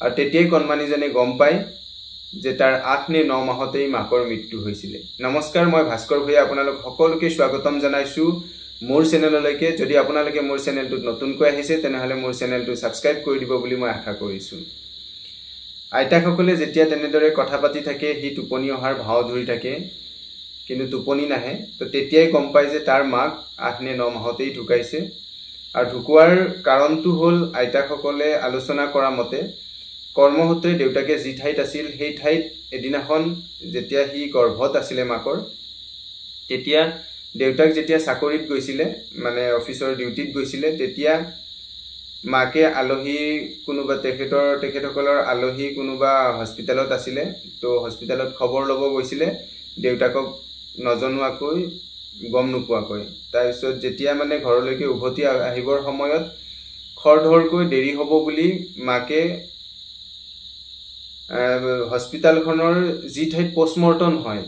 আৰু তেতিয়াই কণমানিজনে গম পায় যে তাৰ 8 নে 9 মাহতেই মাকৰ মৃত্যু হৈছিল। নমস্কাৰ, মই ভাস্কৰ ভূঞা আপোনালোক সকলোকে স্বাগতম জনাইছো মোৰ চেনেললৈকে। যদি আপোনালোকে মোৰ চেনেলটোত নতুনকৈ আহিছে তেনেহলে মোৰ চেনেলটো সাবস্ক্ৰাইব কৰি দিব বুলি মই আশা কৰিছো। আইতাসকলে যেতিয়া তেনেদৰে কথা পাতি থাকে হি টোপনি অহাৰ ভাও ধৰি থাকে কিন্তু টোপনি নাহে, তো তেতিয়াই গম পায় যে তাৰ মাক 8 নে 9 মাহতেই ঢুকাইছে। আৰু ঢুকুৱাৰ কাৰণটো হ'ল আইতাসকলে আলোচনা কৰা মতে কৰ্মসূত্ৰে দেউতাকে যি ঠাইত আছিল সেই ঠাইত এদিনাখন যেতিয়া হি গৰ্ভত আছিলে মাকৰ, তেতিয়া দেউতাক যেতিয়া চাকৰিত গৈছিলে মানে অফিচৰ ডিউটিত গৈছিলে, তেতিয়া মাকে আলহী কোনোবা তেখেতসকলৰ আলহী কোনোবা হস্পিটেলত আছিলে, তো হস্পিটেলত খবৰ ল'ব গৈছিলে দেউতাকক নজনোৱাকৈ, গম নোপোৱাকৈ। তাৰপিছত যেতিয়া মানে ঘৰলৈকে উভতি আহিবৰ সময়ত খৰধৰকৈ দেৰি হ'ব বুলি মাকে হস্পিটেলখনৰ যি ঠাইত পোষ্টমৰ্টম হয়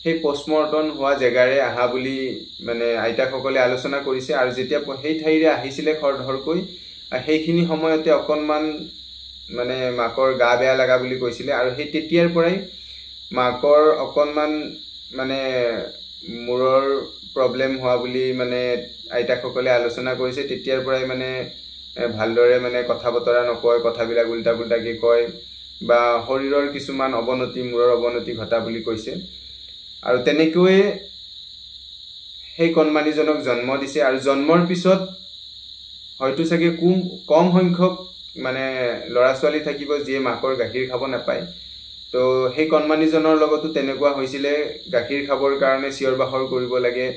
সেই পোষ্টমৰ্টম হোৱা জেগাৰে আহা বুলি মানে আইতাসকলে আলোচনা কৰিছে। আৰু যেতিয়া সেই ঠাইৰে আহিছিলে খৰধৰকৈ, সেইখিনি সময়তে অকণমান মানে মাকৰ গা বেয়া লগা বুলি কৈছিলে। আৰু সেই তেতিয়াৰ পৰাই মাকৰ অকণমান মানে মূৰৰ প্ৰব্লেম হোৱা বুলি মানে আইতাসকলে আলোচনা কৰিছে। তেতিয়াৰ পৰাই মানে ভালদৰে মানে কথা বতৰা নকয়, কথাবিলাক উল্টা পুল্টাকৈ কয় বা শৰীৰৰ কিছুমান অৱনতি, মূৰৰ অৱনতি ঘটা বুলি কৈছে। আৰু তেনেকৈয়ে সেই কণমানিজনক জন্ম দিছে। আৰু জন্মৰ পিছত হয়তো চাগে কম সংখ্যক মানে ল'ৰা ছোৱালী থাকিব যিয়ে মাকৰ গাখীৰ খাব নাপায়। তো সেই কণমানিজনৰ লগতো তেনেকুৱা হৈছিলে, গাখীৰ খাবৰ কাৰণে চিঞৰ বাখৰ কৰিব লাগে,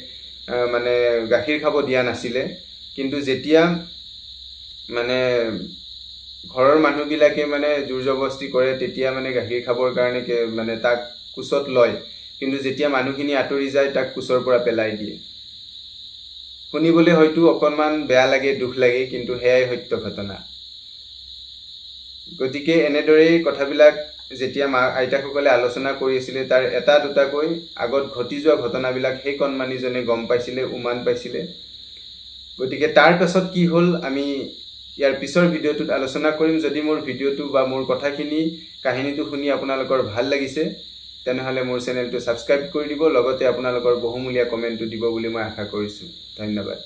মানে গাখীৰ খাব দিয়া নাছিলে। কিন্তু যেতিয়া মানে ঘৰৰ মানুহবিলাকে মানে জোৰ জবস্তি কৰে তেতিয়া মানে গাখীৰ খাবৰ কাৰণে মানে তাক কোচত লয়, কিন্তু যেতিয়া মানুহখিনি আঁতৰি যায় তাক কোচৰ পৰা পেলাই দিয়ে। শুনিবলৈ হয়তো অকণমান বেয়া লাগে, দুখ লাগে, কিন্তু সেয়াই সত্য ঘটনা। গতিকে এনেদৰেই কথাবিলাক যেতিয়া আইতাসকলে আলোচনা কৰি আছিলে তাৰ এটা দুটাকৈ আগত ঘটি যোৱা ঘটনাবিলাক সেই কণমানিজনে গম পাইছিলে, উমান পাইছিলে। গতিকে তাৰ পাছত কি হ'ল আমি ইয়াৰ পিছৰ ভিডিঅ'টোত আলোচনা কৰিম। যদি মোৰ ভিডিঅ'টো বা মোৰ কথাখিনি, কাহিনীটো শুনি আপোনালোকৰ ভাল লাগিছে তেনেহলে মোৰ চেনেলটো সাবস্ক্ৰাইব কৰি দিব, লগতে আপোনালোকৰ বহুমূলীয়া কমেণ্টটো দিব বুলি মই আশা কৰিছো। ধন্যবাদ।